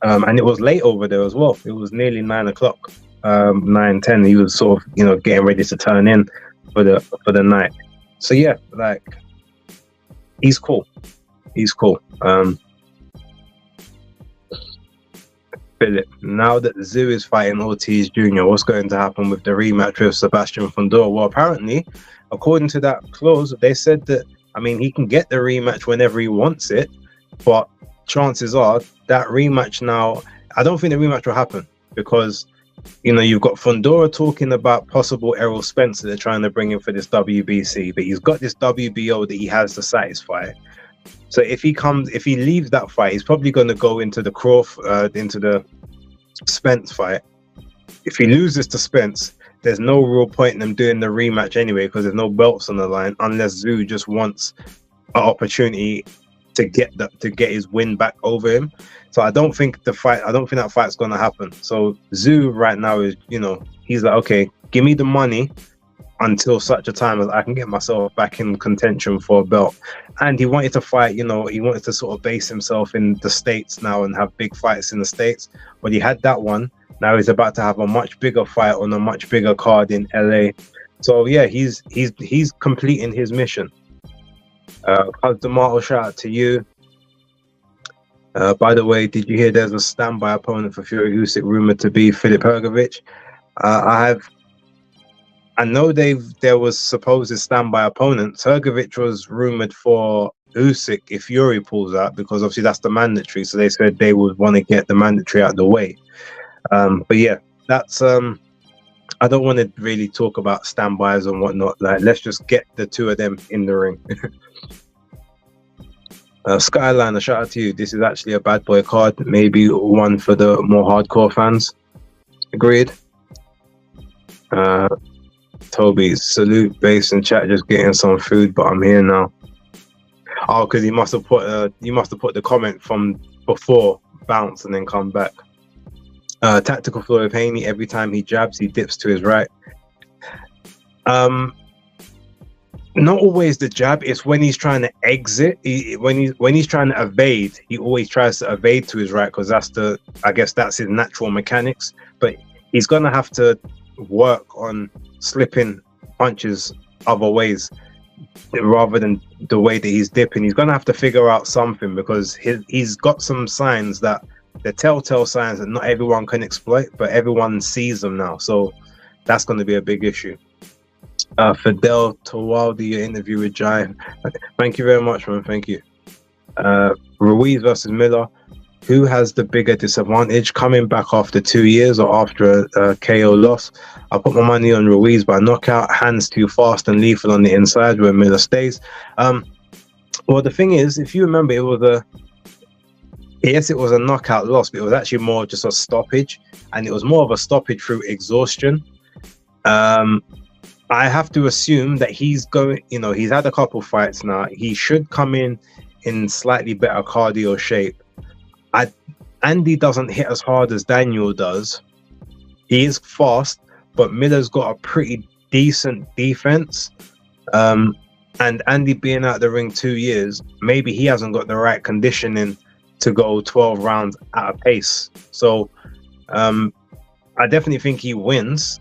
and it was late over there as well. It was nearly 9 o'clock, 9:10. He was sort of getting ready to turn in for the night. So yeah, like he's cool. Philip, now that Tszyu is fighting Ortiz Jr., what's going to happen with the rematch with Sebastian Fundora? Well, apparently, according to that clause, they said that, he can get the rematch whenever he wants it, but chances are that rematch now, I don't think the rematch will happen because you know, you've got Fundora talking about possible Errol Spencer they're trying to bring in for this WBC, but he's got this WBO that he has to satisfy. So if he leaves that fight, he's probably going to go into the Spence fight. If he loses to Spence, there's no real point in them doing the rematch anyway, because there's no belts on the line, unless Tszyu just wants an opportunity to get his win back over him. So I don't think that fight's going to happen. So Tszyu right now is, you know, he's like, okay, give me the money until such a time as I can get myself back in contention for a belt. And he wanted to fight, you know, he wanted to sort of base himself in the States now and have big fights in the States. But he had that one. Now he's about to have a much bigger fight on a much bigger card in LA. So yeah, he's completing his mission. Cuz D'Amato, shout out to you. By the way, did you hear there's a standby opponent for Fury Usyk rumored to be Filip Hrgović? I know there was supposed standby opponents. Hrgović was rumored for Usyk if Fury pulls out, because obviously that's the mandatory. So they said they would want to get the mandatory out of the way. But yeah, that's I don't want to really talk about standbys and whatnot. Like, let's just get the two of them in the ring. Skyliner, shout out to you. This is actually a bad boy card, maybe one for the more hardcore fans. Agreed. Toby, salute base and chat, just getting some food, but I'm here now. Oh, because you must have put the comment from before, bounce and then come back. Tactical flow of Haney, every time he jabs, he dips to his right. Not always the jab. It's when he's trying to exit. When he's trying to evade, he always tries to evade to his right, because I guess that's his natural mechanics. But he's gonna have to work on slipping punches other ways rather than the way that he's dipping. He's gonna have to figure out something, because he's got some signs that the telltale signs that not everyone can exploit, but everyone sees them now. So that's going to be a big issue. Fidel Tawaldi, your interview with Jai. Thank you very much, man. Thank you. Ruiz versus Miller. Who has the bigger disadvantage, coming back after 2 years or after a KO loss? I'll put my money on Ruiz by knockout. Hands too fast and lethal on the inside where Miller stays. Well, the thing is, if you remember, it was a knockout loss, but it was actually more just a stoppage, and it was more of a stoppage through exhaustion. I have to assume that he's going, you know, he's had a couple fights now. He should come in slightly better cardio shape. Andy doesn't hit as hard as Daniel does. He is fast, but Miller's got a pretty decent defense. And Andy being out the ring 2 years, maybe he hasn't got the right conditioning to go 12 rounds at a pace. So I definitely think he wins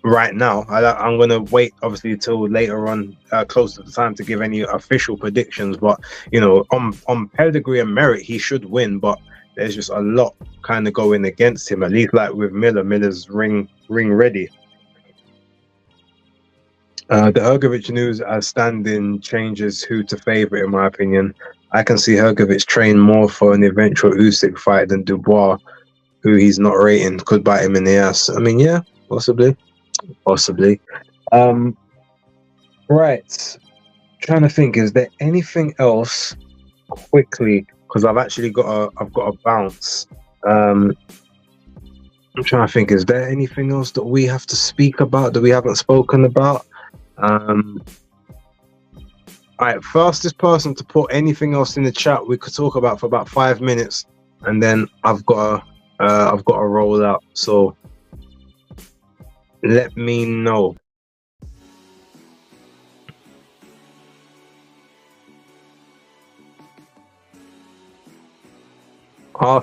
right now. I'm going to wait, obviously, till later on, close to the time, to give any official predictions. But, you know, on pedigree and merit, he should win. But there's just a lot kind of going against him, at least like with Miller. Miller's ring ready. The Hrgović news as standing changes who to favourite, in my opinion. I can see Hrgović train more for an eventual Usyk fight than Dubois, who he's not rating, could bite him in the ass. I mean, yeah, possibly. Right. Trying to think, is there anything else quickly? Because I've got a bounce. I'm trying to think, is there anything else that we have to speak about that we haven't spoken about? Alright, fastest person to put anything else in the chat we could talk about for about 5 minutes, and then I've got to roll out. So let me know.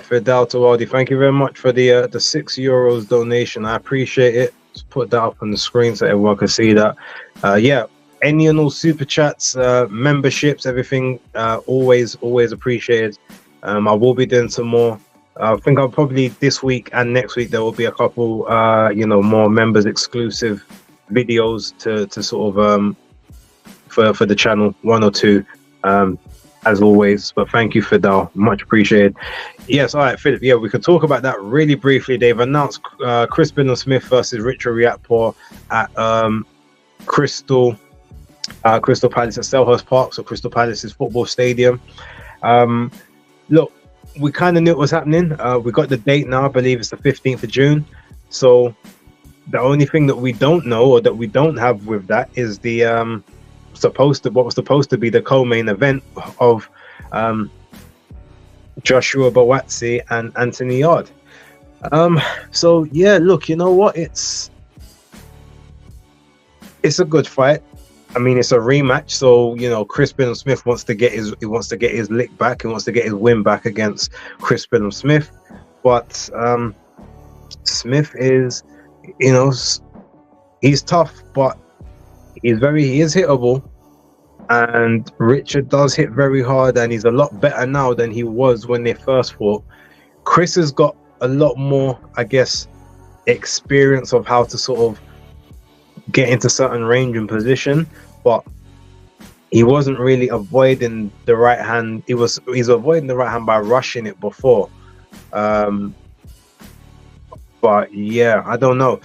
Fidel Tawaldi, thank you very much for the €6 donation. I appreciate it. Just put that up on the screen so everyone can see that. Yeah, any and all super chats, memberships, everything, always appreciated. I will be doing some more. I think I'll probably this week and next week there will be a couple more members exclusive videos to sort of for the channel, 1 or 2. as always. But thank you, Fidel. Much appreciated. Yes, all right, Philip. Yeah, we could talk about that really briefly. They've announced Chris Billam-Smith versus Richard Riakporhe at Crystal Palace at Selhurst Park, so Crystal Palace's football stadium. Look, we kind of knew it was happening. We got the date now. I believe it's the 15th of June. So the only thing that we don't know, or that we don't have with that, is the what was supposed to be the co-main event of Joshua Buatsi and Anthony Yarde. So yeah, look, you know what? It's a good fight. I mean, it's a rematch, so you know, Chris Billam-Smith wants to get his lick back. He wants to get his win back against Chris Billam-Smith. But Smith is, you know, he's tough, but he is hittable. And Richard does hit very hard, and he's a lot better now than he was when they first fought. Chris has got a lot more, I guess, experience of how to sort of get into certain range and position, but he wasn't really avoiding the right hand. He's avoiding the right hand by rushing it before. But yeah, I don't know.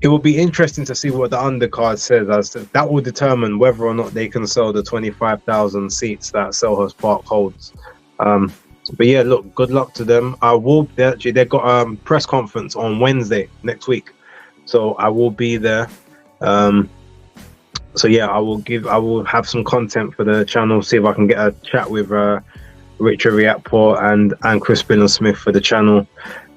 It will be interesting to see what the undercard says, as that will determine whether or not they can sell the 25,000 seats that Selhurst Park holds. But yeah, look, good luck to them. They've got a press conference on Wednesday next week, so I will be there. So yeah, I will have some content for the channel, see if I can get a chat with Richard Riakporhe and Chris Billam-Smith for the channel.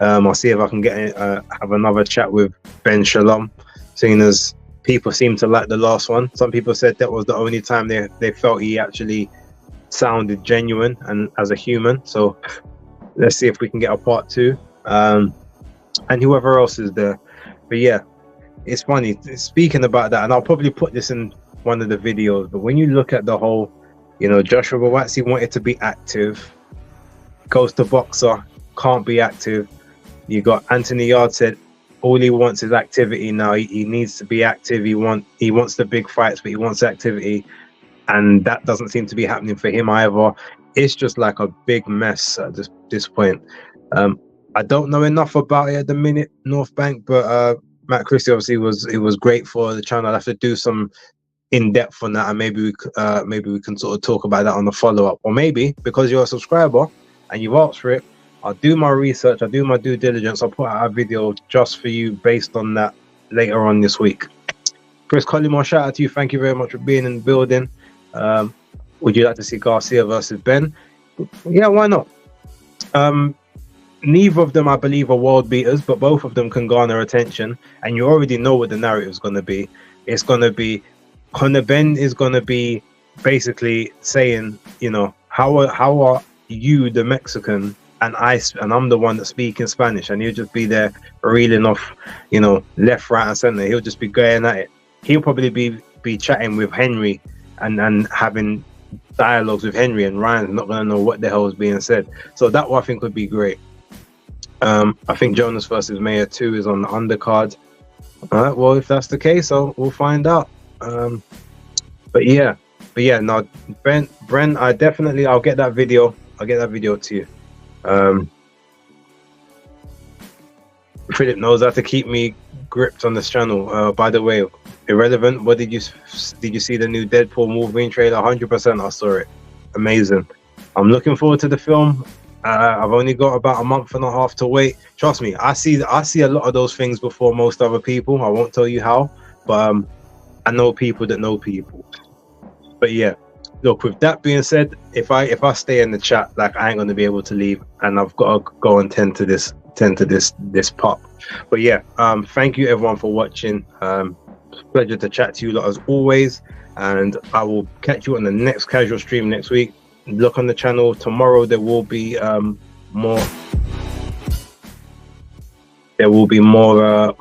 I'll see if I can get have another chat with Ben Shalom, seeing as people seem to like the last one. Some people said that was the only time they felt he actually sounded genuine and as a human. So let's see if we can get a part 2, and whoever else is there. But yeah, it's funny speaking about that, and I'll probably put this in one of the videos. But when you look at the whole, you know, Joshua Buatsi wanted to be active, goes to boxer, can't be active. You got Anthony Yarde said all he wants is activity now. He needs to be active. He wants the big fights, but he wants activity, and that doesn't seem to be happening for him either. It's just like a big mess at this point. I don't know enough about it at the minute, North Bank, but Matt Christie obviously was great for the channel. I'll have to do some in depth on that, and maybe we can sort of talk about that on the follow-up, or maybe because you're a subscriber and you've asked for it, I'll do my research, I'll do my due diligence, I'll put out a video just for you based on that later on this week. Chris Collymore, shout out to you, thank you very much for being in the building. Would you like to see Garcia versus Ben? Yeah, why not? Neither of them, I believe, are world beaters, but both of them can garner attention, and you already know what the narrative is going to be. It's going to be Conor Ben is going to be basically saying, you know, how are you, the Mexican, and I'm the one that's speaking Spanish, and he'll just be there reeling off, you know, left, right, and center. He'll just be going at it. He'll probably be chatting with Henry and having dialogues with Henry, and Ryan's not going to know what the hell is being said. So that one I think would be great. I think Jonas versus Mayer 2 is on the undercard. All right, well, if that's the case, we'll find out. But yeah, no, Brent, I'll get that video. I'll get that video to you. Philip knows how to keep me gripped on this channel. By the way, irrelevant. What did you see the new Deadpool Wolverine trailer? 100%. I saw it. Amazing. I'm looking forward to the film. I've only got about a month and a half to wait. Trust me, I see a lot of those things before most other people. I won't tell you how, but I know people that know people. But yeah, look, with that being said, if I stay in the chat, like, I ain't gonna be able to leave, and I've got to go and tend to this pop. But yeah, thank you everyone for watching. Pleasure to chat to you lot as always, and I will catch you on the next casual stream next week. Look on the channel tomorrow. There will be more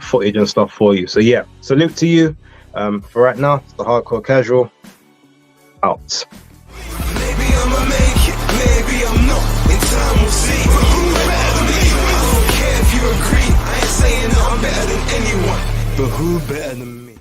footage and stuff for you. So yeah, salute to you. For right now, it's the Hardcore Casual out. Maybe I'ma make it, maybe I'm not. In time we'll see. But who better than me? I don't care if you agree. I ain't saying that I'm better than anyone, but who better than me?